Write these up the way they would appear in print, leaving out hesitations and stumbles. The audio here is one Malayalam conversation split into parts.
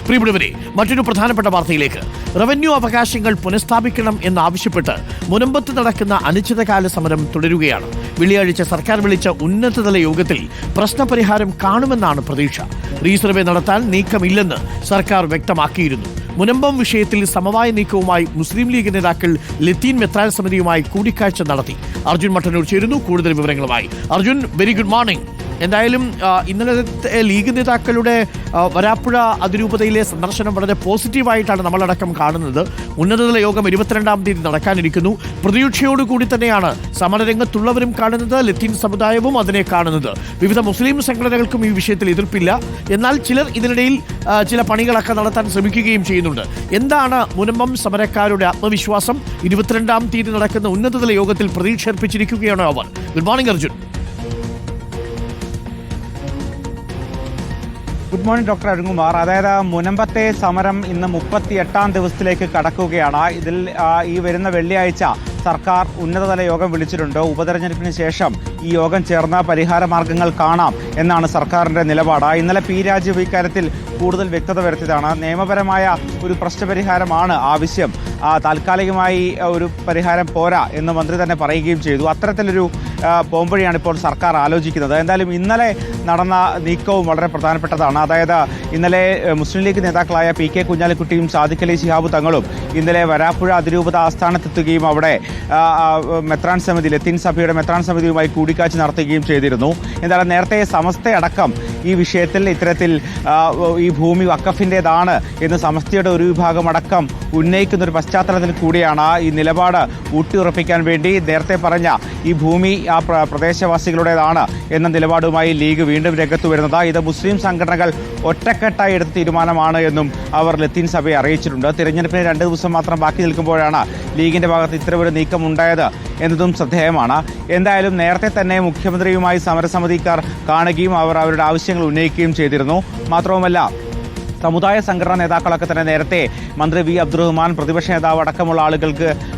പ്രിയപ്പെട്ടവരെ, മറ്റൊരു പ്രധാനപ്പെട്ട വാർത്തയിലേക്ക്. റവന്യൂ അവകാശങ്ങൾ പുനഃസ്ഥാപിക്കണം എന്നാവശ്യപ്പെട്ട് മുനമ്പത്ത് നടക്കുന്ന അനിശ്ചിതകാല സമരം തുടരുകയാണ്. വെള്ളിയാഴ്ച സർക്കാർ വിളിച്ച ഉന്നതതല യോഗത്തിൽ പ്രശ്നപരിഹാരം കാണുമെന്നാണ് പ്രതീക്ഷ. റീസർവേ നടത്താൻ നീക്കമില്ലെന്ന് സർക്കാർ വ്യക്തമാക്കിയിരുന്നു. മുനമ്പം വിഷയത്തിൽ സമവായ നീക്കവുമായി മുസ്ലിം ലീഗ് നേതാക്കൾ ലത്തീൻ മെത്രാൻ സമിതിയുമായി കൂടിക്കാഴ്ച നടത്തി. അർജുൻ മട്ടന്നൂർ ചേരുന്നു കൂടുതൽ വിവരങ്ങളുമായി. Arjun, very good morning. എന്തായാലും ഇന്നലത്തെ ലീഗ് നേതാക്കളുടെ വരാപ്പുഴ അതിരൂപതയിലെ സന്ദർശനം വളരെ പോസിറ്റീവായിട്ടാണ് നമ്മളടക്കം കാണുന്നത്. ഉന്നതതല യോഗം 22-ാം തീയതി നടക്കാനിരിക്കുന്നു. പ്രതീക്ഷയോടുകൂടി തന്നെയാണ് സമരരംഗത്തുള്ളവരും കാണുന്നത്, ലത്തീൻ സമുദായവും അതിനെ കാണുന്നത്. വിവിധ മുസ്ലിം സംഘടനകൾക്കും ഈ വിഷയത്തിൽ എതിർപ്പില്ല. എന്നാൽ ചിലർ ഇതിനിടയിൽ ചില പണികളൊക്കെ നടത്താൻ ശ്രമിക്കുകയും ചെയ്യുന്നുണ്ട്. എന്താണ് മുനമ്പം സമരക്കാരുടെ ആത്മവിശ്വാസം? 22-ാം തീയതി നടക്കുന്ന ഉന്നതതല യോഗത്തിൽ പ്രതീക്ഷ അർപ്പിച്ചിരിക്കുകയാണോ അവർ? Good morning Arjun. Good morning doctor Arunkumar. അതായത് മുനമ്പത്തെ സമരം ഇന്ന് 38-ാം ദിവസത്തിലേക്ക് കടക്കുകയാണ്. ഇതിൽ ഈ വരുന്ന വെള്ളിയാഴ്ച സർക്കാർ ഉന്നതതല യോഗം വിളിച്ചിട്ടുണ്ട്. ഉപതെരഞ്ഞെടുപ്പിന് ശേഷം ഈ യോഗം ചേർന്ന പരിഹാര മാർഗങ്ങൾ കാണാം എന്നാണ് സർക്കാരിന്റെ നിലപാട്. ഇന്നലെ പി രാജീവ് ഇക്കാര്യത്തിൽ കൂടുതൽ വ്യക്തത വരുത്തിയതാണ്. നിയമപരമായ ഒരു പ്രശ്നപരിഹാരമാണ് ആവശ്യം, താൽക്കാലികമായി ഒരു പരിഹാരം പോരാ എന്ന് മന്ത്രി തന്നെ പറയുകയും ചെയ്തു. അത്തരത്തിലൊരു പോംവഴിയാണ് ഇപ്പോൾ സർക്കാർ ആലോചിക്കുന്നത്. എന്തായാലും ഇന്നലെ നടന്ന നീക്കവും വളരെ പ്രധാനപ്പെട്ടതാണ്. അതായത് ഇന്നലെ മുസ്ലിം ലീഗ് നേതാക്കളായ പി കെ കുഞ്ഞാലിക്കുട്ടിയും സാദിഖ് അലി ശിഹാബ് തങ്ങളും ഇന്നലെ വരാപ്പുഴ അതിരൂപത ആസ്ഥാനത്തെത്തുകയും അവിടെ മെത്രാൻ സമിതി, ലത്തീൻ സഭയുടെ മെത്രാൻ സമിതിയുമായി കൂടിക്കാഴ്ച നടത്തുകയും ചെയ്തിരുന്നു. എന്തായാലും നേരത്തെ സമസ്തയടക്കം ഈ വിഷയത്തിൽ ഇത്തരത്തിൽ ഈ ഭൂമി വഖഫിൻ്റെതാണ് എന്ന് സമസ്തയുടെ ഒരു വിഭാഗം അടക്കം ഉന്നയിക്കുന്ന ഒരു പശ്ചാത്തലത്തിൽ കൂടിയാണ് ഈ നിലപാട് ഊട്ടിയുറപ്പിക്കാൻ വേണ്ടി നേരത്തെ പറഞ്ഞ ഈ ഭൂമി ആ പ്രദേശവാസികളുടേതാണ് എന്ന നിലപാടുമായി ലീഗ് വീണ്ടും രംഗത്ത് വരുന്നത്. ഇത് മുസ്ലിം സംഘടനകൾ ഒറ്റക്കെട്ടായി എടുത്ത തീരുമാനമാണ് എന്നും അവർ ലത്തീൻ സഭയെ അറിയിച്ചിട്ടുണ്ട്. തിരഞ്ഞെടുപ്പിന് 2 ദിവസം മാത്രം ബാക്കി നിൽക്കുമ്പോഴാണ് ലീഗിന്റെ ഭാഗത്ത് ഇത്തരമൊരു നീക്കം ഉണ്ടായത് എന്നതും ശ്രദ്ധേയമാണ്. എന്തായാലും നേരത്തെ തന്നെ മുഖ്യമന്ത്രിയുമായി സമരസമിതിക്കാർ കാണുകയും അവർ അവരുടെ ആവശ്യങ്ങൾ ഉന്നയിക്കുകയും ചെയ്തിരുന്നു. മാത്രവുമല്ല, സമുദായ സംഘടനാ നേതാക്കളൊക്കെ തന്നെ നേരത്തെ മന്ത്രി വി അബ്ദുറഹ്മാൻ, പ്രതിപക്ഷ നേതാവ് അടക്കമുള്ള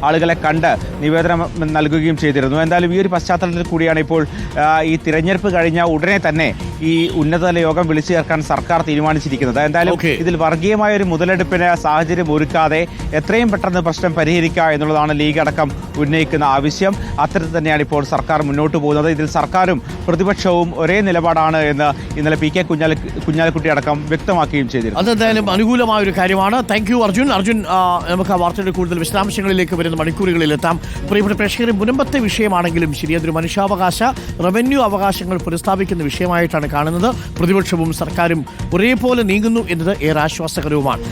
ആളുകളെ കണ്ട് നിവേദനം നൽകുകയും ചെയ്തിരുന്നു. എന്തായാലും ഈ ഒരു പശ്ചാത്തലത്തിൽ കൂടിയാണ് ഇപ്പോൾ ഈ തിരഞ്ഞെടുപ്പ് കഴിഞ്ഞ ഉടനെ തന്നെ ഈ ഉന്നതതല യോഗം വിളിച്ചു ചേർക്കാൻ സർക്കാർ തീരുമാനിച്ചിരിക്കുന്നത്. എന്തായാലും ഇതിൽ വർഗീയമായ ഒരു മുതലെടുപ്പിന് സാഹചര്യം ഒരുക്കാതെ എത്രയും പെട്ടെന്ന് പ്രശ്നം പരിഹരിക്കുക എന്നുള്ളതാണ് ലീഗ് അടക്കം ഉന്നയിക്കുന്ന ആവശ്യം. അത്തരത്തിൽ തന്നെയാണ് ഇപ്പോൾ സർക്കാർ മുന്നോട്ട് പോകുന്നത്. ഇതിൽ സർക്കാരും പ്രതിപക്ഷവും ഒരേ നിലപാടാണ് എന്ന് ഇന്നലെ പി കെ കുഞ്ഞാലിക്കുട്ടി അടക്കം വ്യക്തമാക്കുകയും ചെയ്തിരുന്നു. അതെന്തായാലും അനുകൂലമായ ഒരു കാര്യമാണ്. Thank you Arjun. നമുക്ക് ആ വാർത്തയുടെ കൂടുതൽ വിശദാംശങ്ങളിലേക്ക് വരുന്ന മണിക്കൂറുകളിൽ എത്താം. പ്രിയപ്പെട്ട പ്രേക്ഷകരെ, മുനമ്പത്തെ വിഷയമാണെങ്കിലും ശരി, അതൊരു മനുഷ്യാവകാശ റവന്യൂ അവകാശങ്ങൾ പുനഃസ്ഥാപിക്കുന്ന വിഷയമായിട്ടാണ് കാണുന്നത്. പ്രതിപക്ഷവും സർക്കാരും ഒരേപോലെ നീങ്ങുന്നു എന്നത് ഏറെ ആശ്വാസകരവുമാണ്.